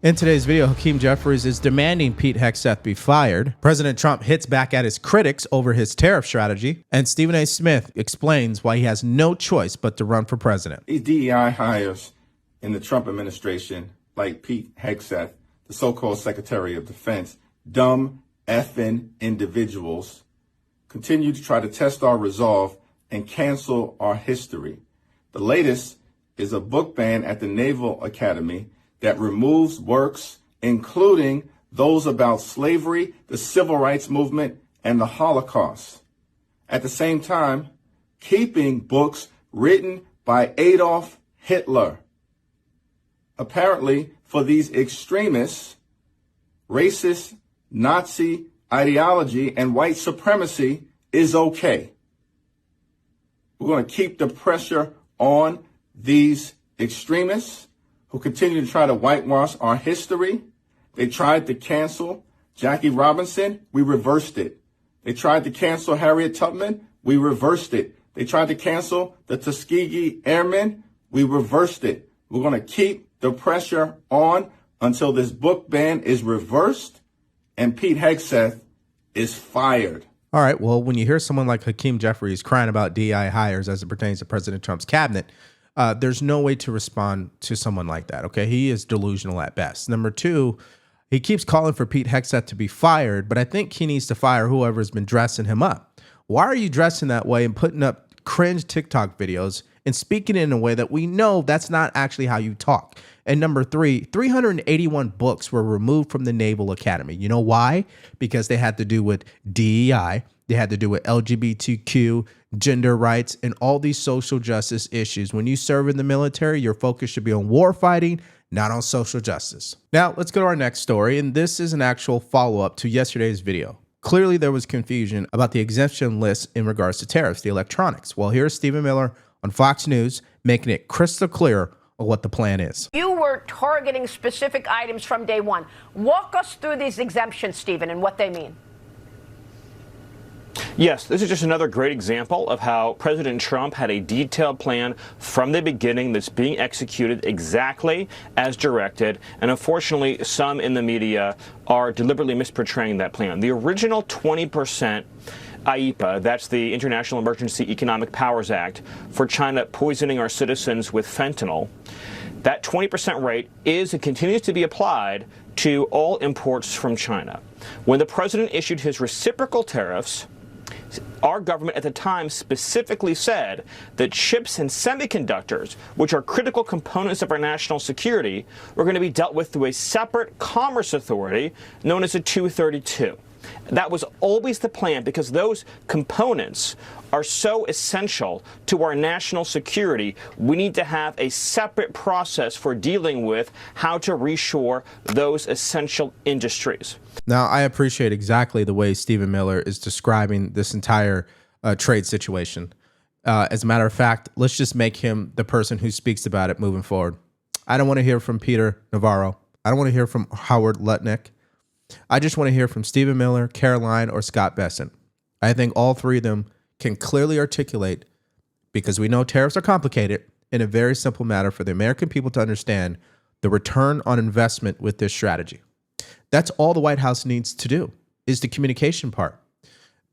In today's video, Hakeem Jeffries is demanding Pete Hegseth be fired. President Trump hits back at his critics over his tariff strategy. And Stephen A. Smith explains why he has no choice but to run for president. These DEI hires in the Trump administration, like Pete Hegseth, the so-called Secretary of Defense, dumb effing individuals, continue to try to test our resolve and cancel our history. The latest is a book ban at the Naval Academy that removes works, including those about slavery, the civil rights movement, and the Holocaust. At the same time, keeping books written by Adolf Hitler. Apparently, for these extremists, racist Nazi ideology and white supremacy is okay. We're going to keep the pressure on these extremists who continue to try to whitewash our history. They tried to cancel Jackie Robinson. We reversed it. They tried to cancel Harriet Tubman. We reversed it. They tried to cancel the Tuskegee Airmen. We reversed it. We're going to keep the pressure on until this book ban is reversed and Pete Hegseth is fired. All right, well, when you hear someone like Hakeem Jeffries crying about DEI hires as it pertains to President Trump's cabinet, there's no way to respond to someone like that, okay? He is delusional at best. Number two, he keeps calling for Pete Hegseth to be fired, but I think he needs to fire whoever's been dressing him up. Why are you dressing that way and putting up cringe TikTok videos and speaking in a way that we know that's not actually how you talk? And number three, 381 books were removed from the Naval Academy. You know why? Because they had to do with DEI, they had to do with LGBTQ, gender rights, and all these social justice issues. When you serve in the military, your focus should be on war fighting, not on social justice. Now, let's go to our next story, and this is an actual follow-up to yesterday's video. Clearly, there was confusion about the exemption list in regards to tariffs, the electronics. Well, here's Stephen Miller on Fox News making it crystal clear of what the plan is. You were targeting specific items from day one. Walk us through these exemptions, Stephen, and what they mean. Yes, this is just another great example of how President Trump had a detailed plan from the beginning that's being executed exactly as directed. And unfortunately, some in the media are deliberately misportraying that plan. The original 20% IEPA, that's the International Emergency Economic Powers Act, for China poisoning our citizens with fentanyl, that 20% rate is and continues to be applied to all imports from China. When the president issued his reciprocal tariffs, our government at the time specifically said that chips and semiconductors, which are critical components of our national security, were going to be dealt with through a separate commerce authority known as a 232. That was always the plan because those components are so essential to our national security. We need to have a separate process for dealing with how to reshore those essential industries. Now, I appreciate exactly the way Stephen Miller is describing this entire trade situation. As a matter of fact, let's just make him the person who speaks about it moving forward. I don't want to hear from Peter Navarro. I don't want to hear from Howard Lutnick. I just want to hear from Stephen Miller, Caroline, or Scott Bessent. I think all three of them can clearly articulate, because we know tariffs are complicated, in a very simple matter for the American people to understand the return on investment with this strategy. That's all the White House needs to do, is the communication part.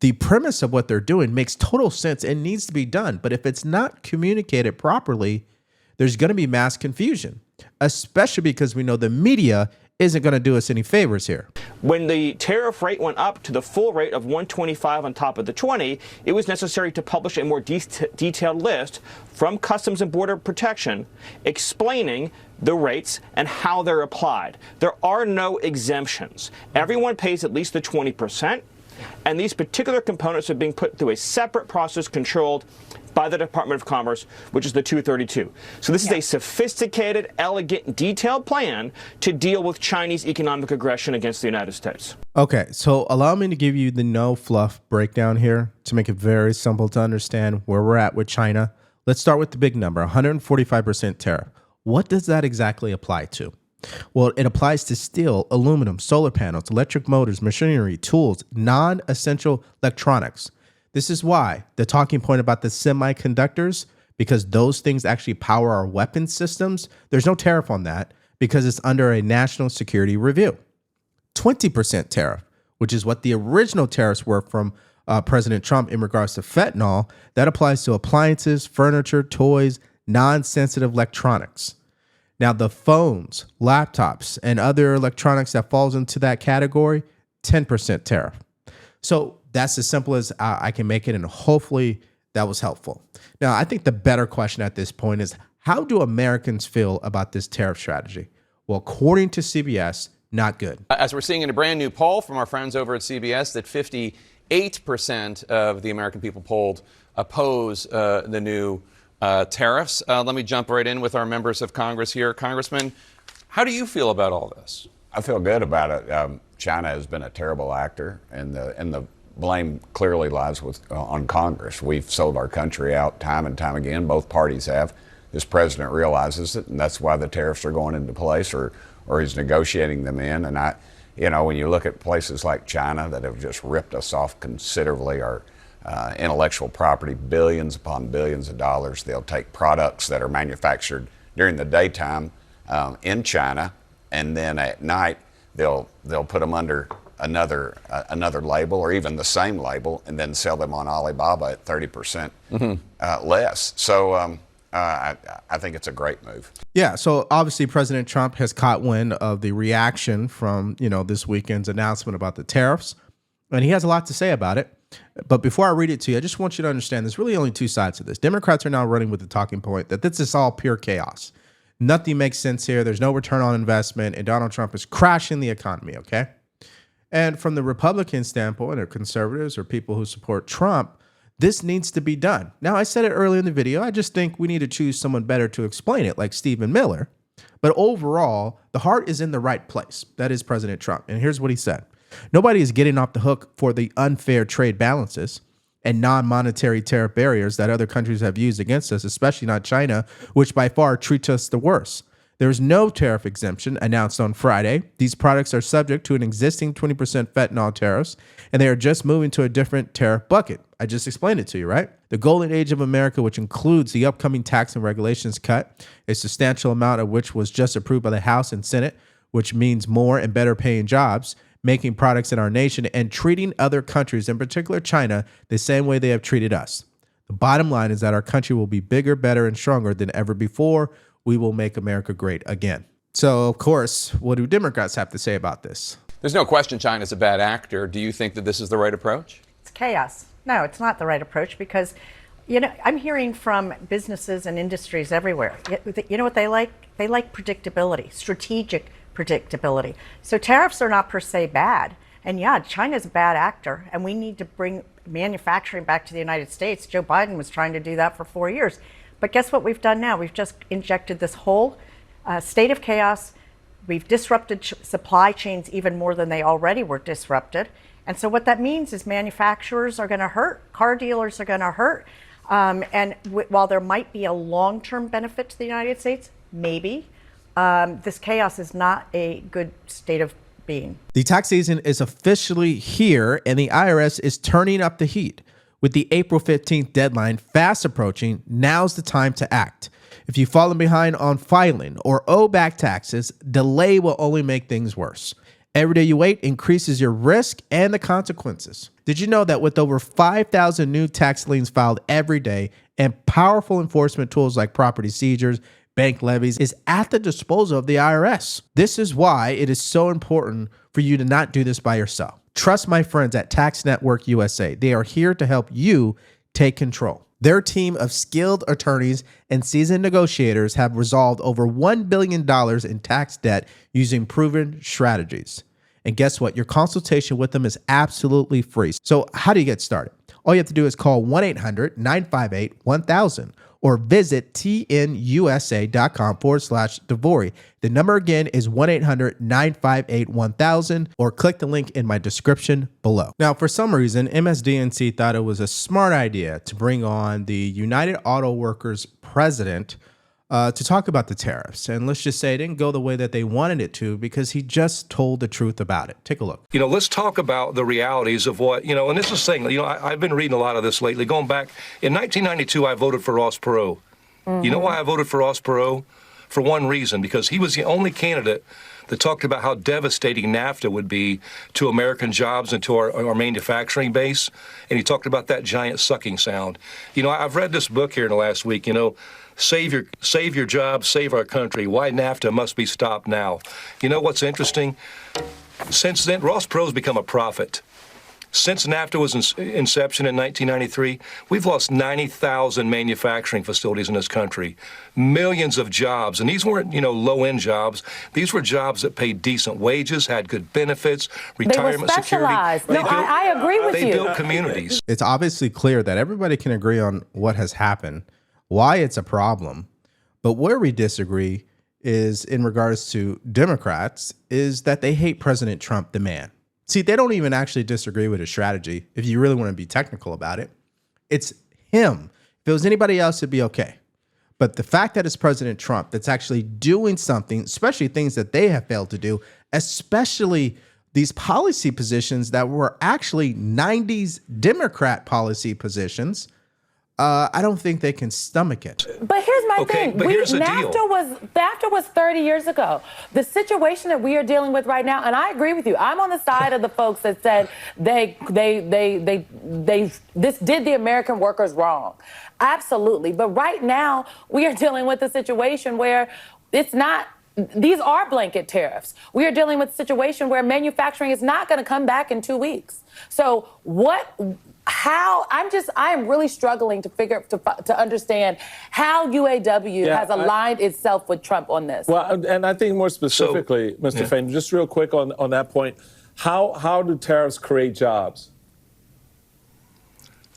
The premise of what they're doing makes total sense and needs to be done. But if it's not communicated properly, there's going to be mass confusion, especially because we know the media isn't going to do us any favors here. When the tariff rate went up to the full rate of 125 on top of the 20, it was necessary to publish a more detailed list from Customs and Border Protection explaining the rates and how they're applied. There are no exemptions. Everyone pays at least the 20%, and these particular components are being put through a separate process controlled by the Department of Commerce, which is the 232. So this is a sophisticated, elegant, detailed plan to deal with Chinese economic aggression against the United States. Okay, so allow me to give you the no fluff breakdown here to make it very simple to understand where we're at with China. Let's start with the big number, 145% tariff. What does that exactly apply to? Well, it applies to steel, aluminum, solar panels, electric motors, machinery, tools, non-essential electronics. This is why the talking point about the semiconductors, because those things actually power our weapon systems, there's no tariff on that because it's under a national security review. 20% tariff, which is what the original tariffs were from President Trump in regards to fentanyl, that applies to appliances, furniture, toys, non-sensitive electronics. Now, the phones, laptops, and other electronics that falls into that category, 10% tariff. So that's as simple as I can make it, and hopefully that was helpful. Now, I think the better question at this point is, how do Americans feel about this tariff strategy? Well, according to CBS, not good. As we're seeing in a brand new poll from our friends over at CBS, that 58% of the American people polled oppose the new tariffs. Let me jump right in with our members of Congress here. Congressman, how do you feel about all this? I feel good about it. China has been a terrible actor, and the blame clearly lies on Congress. We've sold our country out time and time again. Both parties have. This president realizes it, and that's why the tariffs are going into place, or he's negotiating them in. And when you look at places like China that have just ripped us off considerably, our intellectual property, billions upon billions of dollars, they'll take products that are manufactured during the daytime in China, and then at night they'll put them under another label, or even the same label, and then sell them on Alibaba at 30% less. So I think it's a great move. Yeah, so obviously President Trump has caught wind of the reaction from, this weekend's announcement about the tariffs, and he has a lot to say about it. But before I read it to you, I just want you to understand there's really only two sides to this. Democrats are now running with the talking point that this is all pure chaos. Nothing makes sense here. There's no return on investment, and Donald Trump is crashing the economy, okay? And from the Republican standpoint, or conservatives, or people who support Trump, this needs to be done. Now, I said it earlier in the video. I just think we need to choose someone better to explain it, like Stephen Miller. But overall, the heart is in the right place. That is President Trump. And here's what he said. Nobody is getting off the hook for the unfair trade balances and non-monetary tariff barriers that other countries have used against us, especially not China, which by far treats us the worst. There is no tariff exemption announced on Friday. These products are subject to an existing 20% fentanyl tariffs, and they are just moving to a different tariff bucket. I just explained it to you, right? The golden age of America, which includes the upcoming tax and regulations cut, a substantial amount of which was just approved by the House and Senate, which means more and better paying jobs, making products in our nation, and treating other countries, in particular China, the same way they have treated us. The bottom line is that our country will be bigger, better, and stronger than ever before. We will make America great again. So, of course, what do Democrats have to say about this? There's no question China's a bad actor. Do you think that this is the right approach? It's chaos. No, it's not the right approach because, I'm hearing from businesses and industries everywhere. You know what they like? They like predictability, strategic predictability. So tariffs are not per se bad. And yeah, China's a bad actor, and we need to bring manufacturing back to the United States. Joe Biden was trying to do that for 4 years. But guess what we've done now? We've just injected this whole state of chaos. We've disrupted supply chains even more than they already were disrupted. And so what that means is manufacturers are going to hurt, car dealers are going to hurt. While there might be a long-term benefit to the United States, maybe, this chaos is not a good state of being. The tax season is officially here, and the IRS is turning up the heat. With the April 15th deadline fast approaching, now's the time to act. If you've fallen behind on filing or owe back taxes, delay will only make things worse. Every day you wait increases your risk and the consequences. Did you know that with over 5,000 new tax liens filed every day and powerful enforcement tools like property seizures, bank levies is at the disposal of the IRS? This is why it is so important for you to not do this by yourself. Trust my friends at Tax Network USA. They are here to help you take control. Their team of skilled attorneys and seasoned negotiators have resolved over $1 billion in tax debt using proven strategies. And guess what? Your consultation with them is absolutely free. So how do you get started? All you have to do is call 1-800-958-1000 or visit tnusa.com/Devori. The number again is 1-800-958-1000 or click the link in my description below. Now, for some reason, MSDNC thought it was a smart idea to bring on the United Auto Workers president to talk about the tariffs. And let's just say it didn't go the way that they wanted it to because he just told the truth about it. Take a look. Let's talk about the realities of what, and this is the thing, I've been reading a lot of this lately. Going back, in 1992, I voted for Ross Perot. Mm-hmm. You know why I voted for Ross Perot? for one reason, because he was the only candidate that talked about how devastating NAFTA would be to American jobs and to our manufacturing base. And he talked about that giant sucking sound. You know, I've read this book here in the last week, you know, Save your jobs, save our country. Why NAFTA must be stopped now. You know what's interesting? Since then, Ross Perot's become a prophet. Since NAFTA was inception in 1993, we've lost 90,000 manufacturing facilities in this country, millions of jobs. And these weren't, you know, low-end jobs. These were jobs that paid decent wages, had good benefits, retirement security. No, I agree with you. They built communities. It's obviously clear that everybody can agree on what has happened, why it's a problem. But where we disagree is in regards to Democrats is that they hate President Trump, the man. See, they don't even actually disagree with his strategy. If you really want to be technical about it, it's him. If it was anybody else, it'd be okay. But the fact that it's President Trump that's actually doing something, especially things that they have failed to do, especially these policy positions that were actually 90s Democrat policy positions, I don't think they can stomach it. But here's my thing. But here's the deal. NAFTA was 30 years ago. The situation that we are dealing with right now, and I agree with you. I'm on the side of the folks that said this did the American workers wrong. Absolutely. But right now, we are dealing with a situation where it's not. These are blanket tariffs. We are dealing with a situation where manufacturing is not going to come back in 2 weeks. So I am really struggling to understand how UAW has aligned itself with Trump on this. Well, and I think more specifically, Mr. Fain, just real quick on that point, how do tariffs create jobs?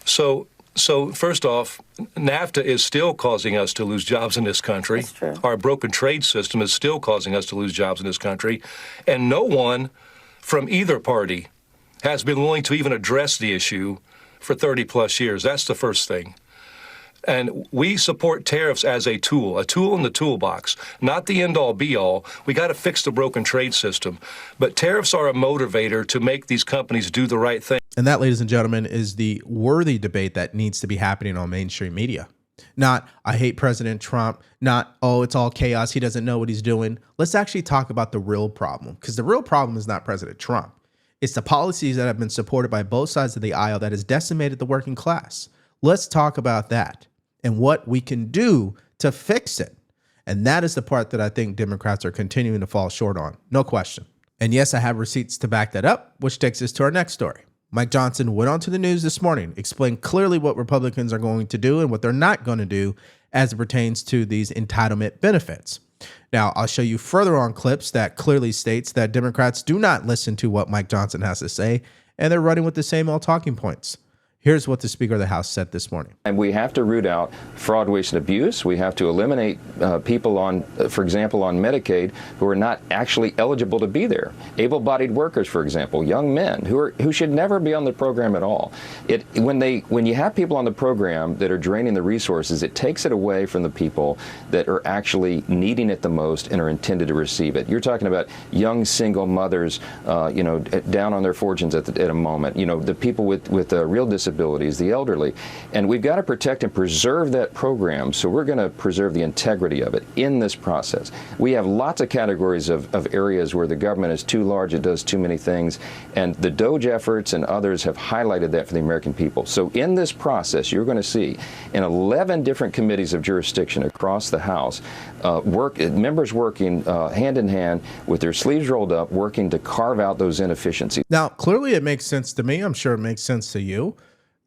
So first off, NAFTA is still causing us to lose jobs in this country. That's true. Our broken trade system is still causing us to lose jobs in this country. And no one from either party has been willing to even address the issue for 30 plus years. That's the first thing. And we support tariffs as a tool in the toolbox, not the end-all be-all. We got to fix the broken trade system. But tariffs are a motivator to make these companies do the right thing. And that, ladies and gentlemen, is the worthy debate that needs to be happening on mainstream media. Not, I hate President Trump, not, oh, it's all chaos, he doesn't know what he's doing. Let's actually talk about the real problem, because the real problem is not President Trump. It's the policies that have been supported by both sides of the aisle that has decimated the working class. Let's talk about that and what we can do to fix it. And that is the part that I think Democrats are continuing to fall short on. No question. And yes, I have receipts to back that up, which takes us to our next story. Mike Johnson went on to the news this morning, explained clearly what Republicans are going to do and what they're not going to do as it pertains to these entitlement benefits. Now, I'll show you further on clips that clearly states that Democrats do not listen to what Mike Johnson has to say, and they're running with the same old talking points. Here's what the Speaker of the House said this morning. And we have to root out fraud, waste, and abuse. We have to eliminate people on, for example, on Medicaid who are not actually eligible to be there. Able-bodied workers, for example, young men who should never be on the program at all. When you have people on the program that are draining the resources, it takes it away from the people that are actually needing it the most and are intended to receive it. You're talking about young single mothers, down on their fortunes at a moment. The people with real disabilities. The elderly, and we've got to protect and preserve that program, so we're going to preserve the integrity of it in this process. We have lots of categories of areas where the government is too large, it does too many things, and the DOGE efforts and others have highlighted that for the American people. So in this process, you're going to see in 11 different committees of jurisdiction across the House, members working hand in hand with their sleeves rolled up, working to carve out those inefficiencies. Now, clearly it makes sense to me. I'm sure it makes sense to you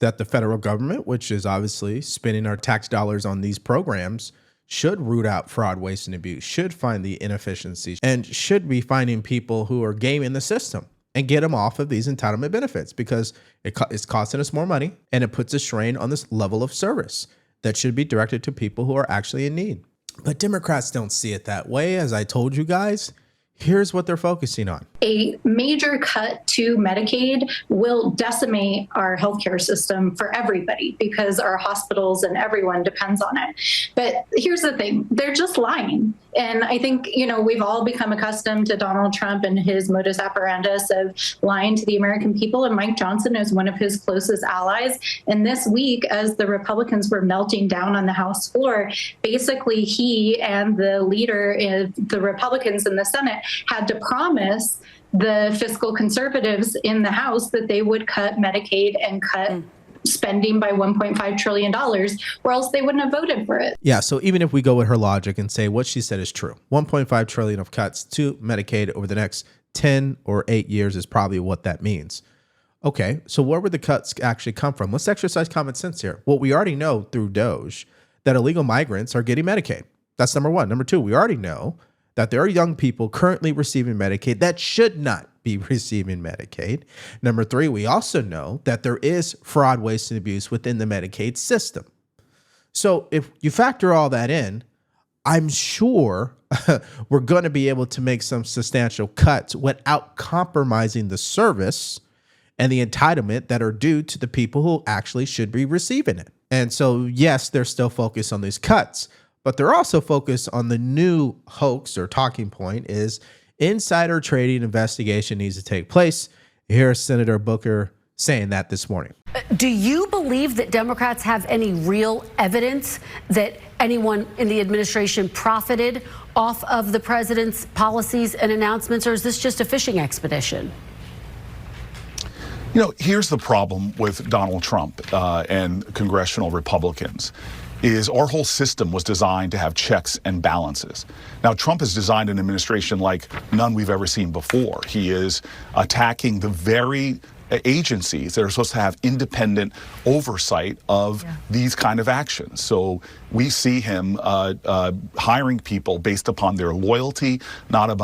that the federal government, which is obviously spending our tax dollars on these programs, should root out fraud, waste, and abuse, should find the inefficiencies, and should be finding people who are gaming the system and get them off of these entitlement benefits, because it's costing us more money and it puts a strain on this level of service that should be directed to people who are actually in need. But Democrats don't see it that way. As I told you guys, here's what they're focusing on. A major cut to Medicaid will decimate our healthcare system for everybody because our hospitals and everyone depends on it. But here's the thing, they're just lying. And I think, we've all become accustomed to Donald Trump and his modus operandus of lying to the American people. And Mike Johnson is one of his closest allies. And this week, as the Republicans were melting down on the House floor, basically he and the leader of the Republicans in the Senate had to promise the fiscal conservatives in the House that they would cut Medicaid and cut spending by $1.5 trillion, or else they wouldn't have voted for it. Yeah, so even if we go with her logic and say what she said is true, $1.5 trillion of cuts to Medicaid over the next 10 or 8 years is probably what that means. Okay, so where would the cuts actually come from? Let's exercise common sense here. Well, we already know through DOJ that illegal migrants are getting Medicaid. That's number one. Number two, we already know that there are young people currently receiving Medicaid that should not be receiving Medicaid. Number three, we also know that there is fraud, waste, and abuse within the Medicaid system. So if you factor all that in, I'm sure we're going to be able to make some substantial cuts without compromising the service and the entitlement that are due to the people who actually should be receiving it. And so, yes, they're still focused on these cuts, but they're also focused on the new hoax or talking point is insider trading investigation needs to take place. Here's Senator Booker saying that this morning. Do you believe that Democrats have any real evidence that anyone in the administration profited off of the president's policies and announcements, or is this just a fishing expedition? Here's the problem with Donald Trump and congressional Republicans is our whole system was designed to have checks and balances. Now, Trump has designed an administration like none we've ever seen before. He is attacking the very agencies that are supposed to have independent oversight of these kind of actions. So we see him hiring people based upon their loyalty, not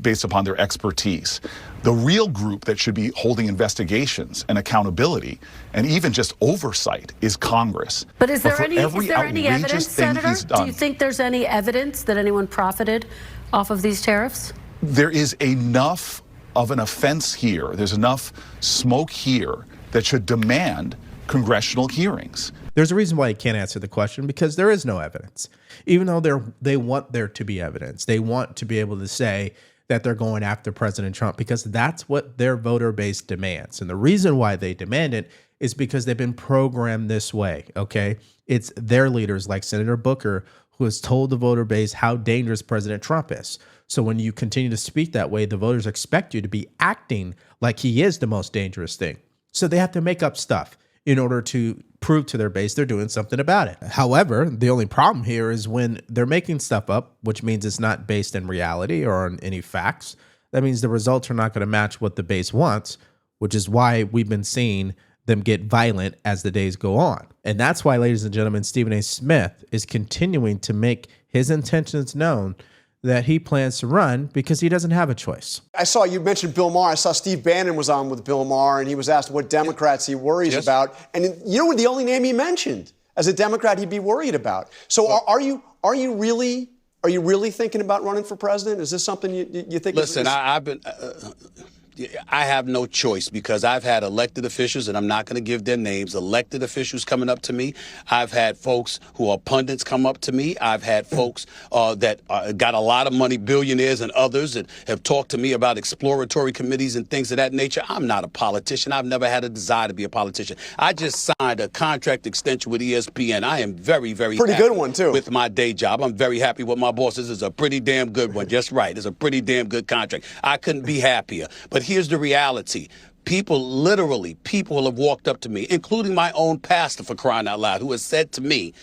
based upon their expertise. The real group that should be holding investigations and accountability and even just oversight is Congress. But is there any evidence, Senator? Do you think there's any evidence that anyone profited off of these tariffs? There is enough of an offense here. There's enough smoke here that should demand congressional hearings. There's a reason why you can't answer the question, because there is no evidence. Even though they want there to be evidence, they want to be able to say that they're going after President Trump because that's what their voter base demands. And the reason why they demand it is because they've been programmed this way, okay? It's their leaders like Senator Booker who has told the voter base how dangerous President Trump is. So when you continue to speak that way, the voters expect you to be acting like he is the most dangerous thing. So they have to make up stuff in order to prove to their base they're doing something about it. However, the only problem here is when they're making stuff up, which means it's not based in reality or on any facts, that means the results are not going to match what the base wants, which is why we've been seeing them get violent as the days go on. And that's why, ladies and gentlemen, Stephen A. Smith is continuing to make his intentions known that he plans to run because he doesn't have a choice. I saw you mentioned Bill Maher. I saw Steve Bannon was on with Bill Maher, and he was asked what Democrats he worries about. And you know what the only name he mentioned as a Democrat he'd be worried about. So are you really thinking about running for president? Is this something you think? Listen, I have no choice because I've had elected officials, and I'm not going to give their names, elected officials coming up to me. I've had folks who are pundits come up to me. I've had folks that got a lot of money, billionaires and others, that have talked to me about exploratory committees and things of that nature. I'm not a politician. I've never had a desire to be a politician. I just signed a contract extension with ESPN. I am very, very pretty happy good one, too. With my day job. I'm very happy with my boss. This is a pretty damn good one. Just right. It's a pretty damn good contract. I couldn't be happier. But here's the reality. People have walked up to me, including my own pastor, for crying out loud, who has said to me,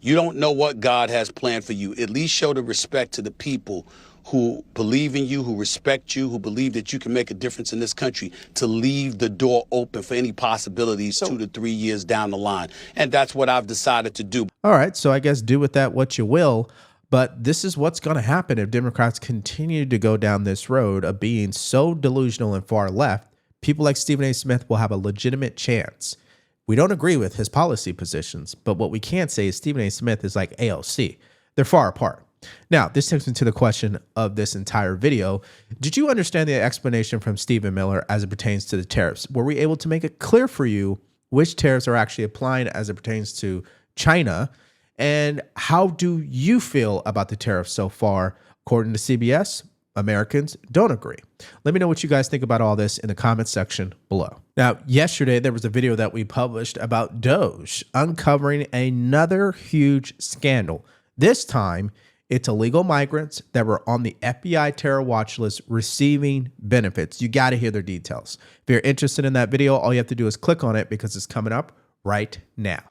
you don't know what God has planned for you. At least show the respect to the people who believe in you, who respect you, who believe that you can make a difference in this country, to leave the door open for any possibilities 2 to 3 years down the line. And that's what I've decided to do. All right, so I guess do with that what you will. But this is what's going to happen if Democrats continue to go down this road of being so delusional and far left. People like Stephen A. Smith will have a legitimate chance. We don't agree with his policy positions, but what we can say is Stephen A. Smith is like AOC. They're far apart. Now, this takes me to the question of this entire video. Did you understand the explanation from Stephen Miller as it pertains to the tariffs? Were we able to make it clear for you which tariffs are actually applying as it pertains to China? And how do you feel about the tariffs so far According to CBS, Americans don't agree. Let me know what you guys think about all this in the comments section below. Now, yesterday, there was a video that we published about Doge uncovering another huge scandal. This time, it's illegal migrants that were on the FBI terror watch list receiving benefits. You got to hear their details. If you're interested in that video, all you have to do is click on it because it's coming up right now.